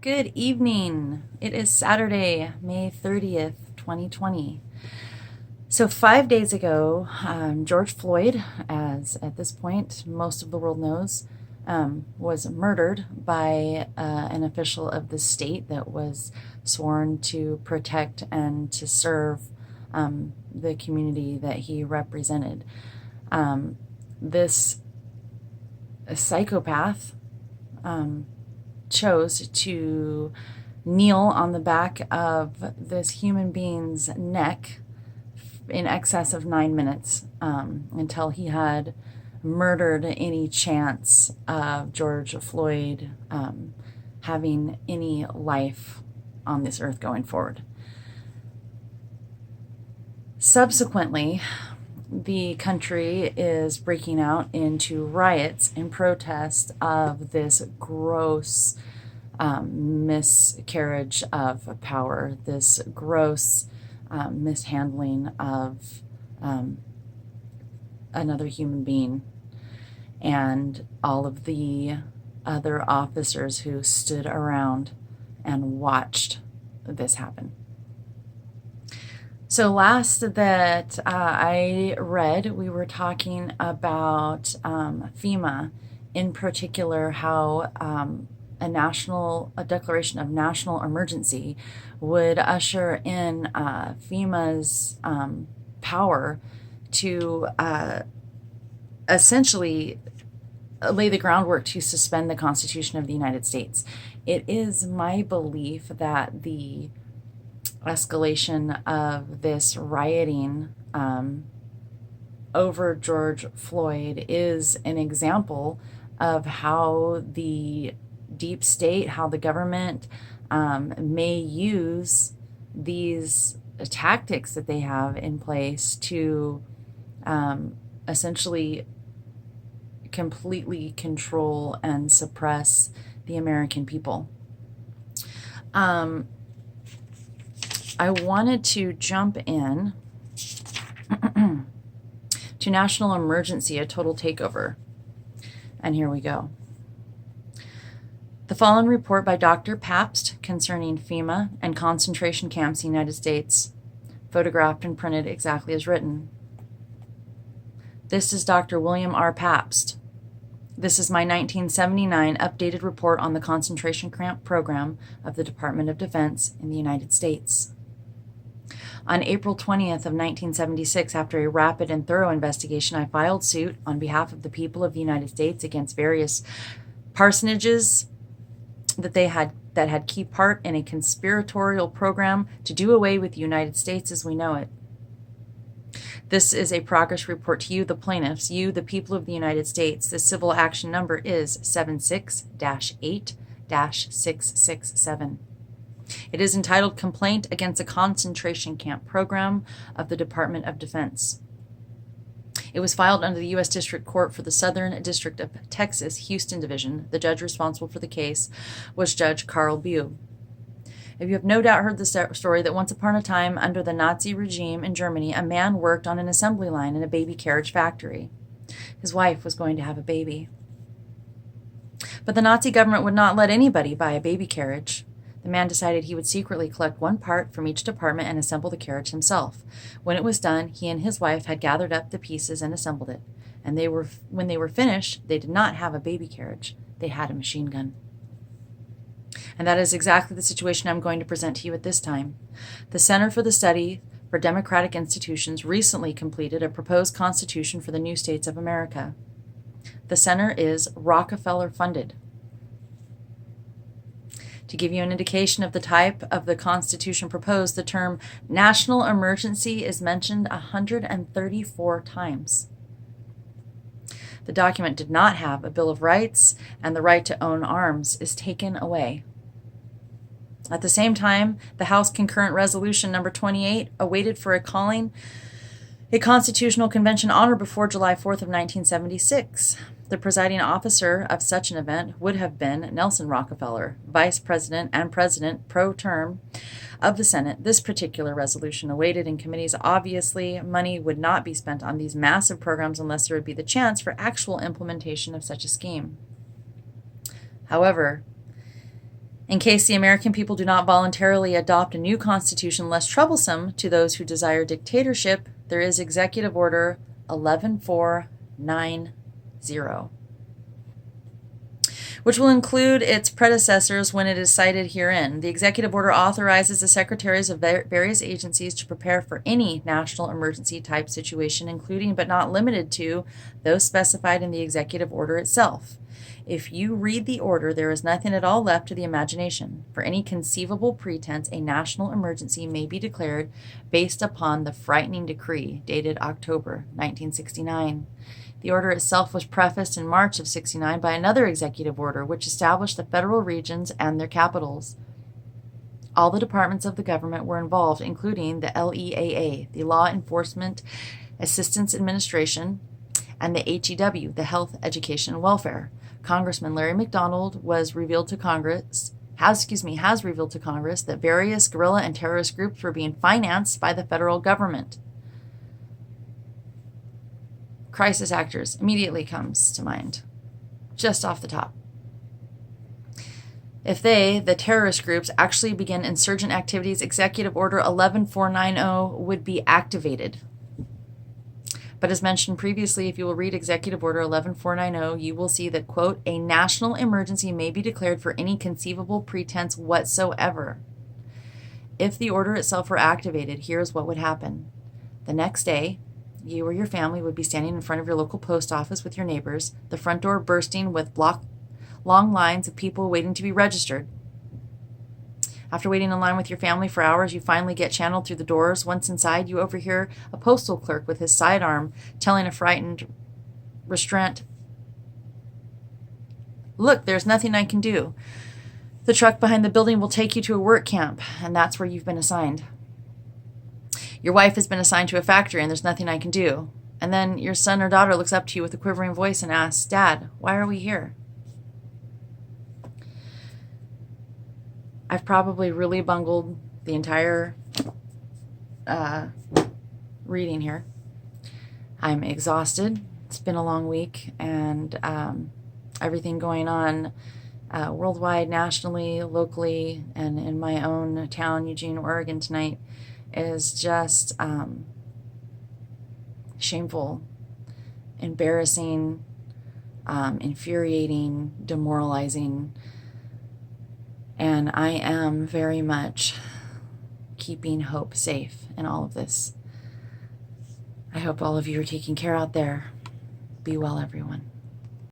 Good evening. It is Saturday, May 30th, 2020. So, 5 days ago, George Floyd, as at this point most of the world knows, was murdered by an official of the state that was sworn to protect and to serve the community that he represented. This psychopath chose to kneel on the back of this human being's neck in excess of 9 minutes until he had murdered any chance of George Floyd having any life on this earth going forward. Subsequently, the country is breaking out into riots in protest of this gross miscarriage of power, this gross mishandling of another human being, and all of the other officers who stood around and watched this happen. So last that I read, we were talking about FEMA, in particular, how a declaration of national emergency would usher in FEMA's power to essentially lay the groundwork to suspend the Constitution of the United States. It is my belief that the escalation of this rioting over George Floyd is an example of how the deep state, how the government may use these tactics that they have in place to essentially completely control and suppress the American people. I wanted to jump in to national emergency, a total takeover. And here we go. The following report by Dr. Pabst concerning FEMA and concentration camps in the United States, photographed and printed exactly as written. This is Dr. William R. Pabst. This is my 1979 updated report on the concentration camp program of the Department of Defense in the United States. On April 20th of 1976, after a rapid and thorough investigation, I filed suit on behalf of the people of the United States against various parsonages that had key part in a conspiratorial program to do away with the United States as we know it. This is a progress report to you, the plaintiffs, you, the people of the United States. The civil action number is 76-8-667. It is entitled Complaint Against a Concentration Camp Program of the Department of Defense. It was filed under the U.S. District Court for the Southern District of Texas, Houston Division. The judge responsible for the case was Judge Carl Bew. If you have no doubt heard the story that once upon a time, under the Nazi regime in Germany, a man worked on an assembly line in a baby carriage factory. His wife was going to have a baby. But the Nazi government would not let anybody buy a baby carriage. The man decided he would secretly collect one part from each department and assemble the carriage himself. When it was done, he and his wife had gathered up the pieces and assembled it. And when they were finished, they did not have a baby carriage. They had a machine gun. And that is exactly the situation I'm going to present to you at this time. The Center for the Study for Democratic Institutions recently completed a proposed constitution for the new states of America. The center is Rockefeller funded. To give you an indication of the type of the Constitution proposed, the term national emergency is mentioned 134 times. The document did not have a Bill of Rights, and the right to own arms is taken away. At the same time, the House Concurrent Resolution number 28 awaited for a calling a constitutional convention on or before July 4th of 1976. The presiding officer of such an event would have been Nelson Rockefeller, vice president and president pro term of the Senate. This particular resolution awaited in committees. Obviously, money would not be spent on these massive programs unless there would be the chance for actual implementation of such a scheme. However, In case the American people do not voluntarily adopt a new constitution less troublesome to those who desire dictatorship, there is Executive Order 11490, which will include its predecessors when it is cited herein. The executive order authorizes the secretaries of various agencies to prepare for any national emergency type situation, including but not limited to those specified in the executive order itself. If you read the order, there is nothing at all left to the imagination. For any conceivable pretense, a national emergency may be declared based upon the frightening decree dated October 1969. The order itself was prefaced in March of '69 by another executive order, which established the federal regions and their capitals. All the departments of the government were involved, including the LEAA, the Law Enforcement Assistance Administration, and the HEW, the Health, Education, and Welfare. Congressman Larry McDonald has revealed to Congress that various guerrilla and terrorist groups were being financed by the federal government. Crisis actors immediately comes to mind, just off the top. If they, the terrorist groups, actually begin insurgent activities, Executive Order 11490 would be activated. But as mentioned previously, if you will read Executive Order 11490, you will see that, quote, a national emergency may be declared for any conceivable pretense whatsoever. If the order itself were activated, here's what would happen. The next day, you or your family would be standing in front of your local post office with your neighbors, the front door bursting with long lines of people waiting to be registered. After waiting in line with your family for hours, you finally get channeled through the doors. Once inside, you overhear a postal clerk with his sidearm telling a frightened restraint, "Look, there's nothing I can do. The truck behind the building will take you to a work camp, and that's where you've been assigned. Your wife has been assigned to a factory, and there's nothing I can do." And then your son or daughter looks up to you with a quivering voice and asks, "Dad, why are we here?" I've probably really bungled the entire reading here. I'm exhausted. It's been a long week, and everything going on worldwide, nationally, locally, and in my own town, Eugene, Oregon, tonight is just shameful, embarrassing, infuriating, demoralizing. And I am very much keeping hope safe in all of this. I hope all of you are taking care out there. Be well, everyone.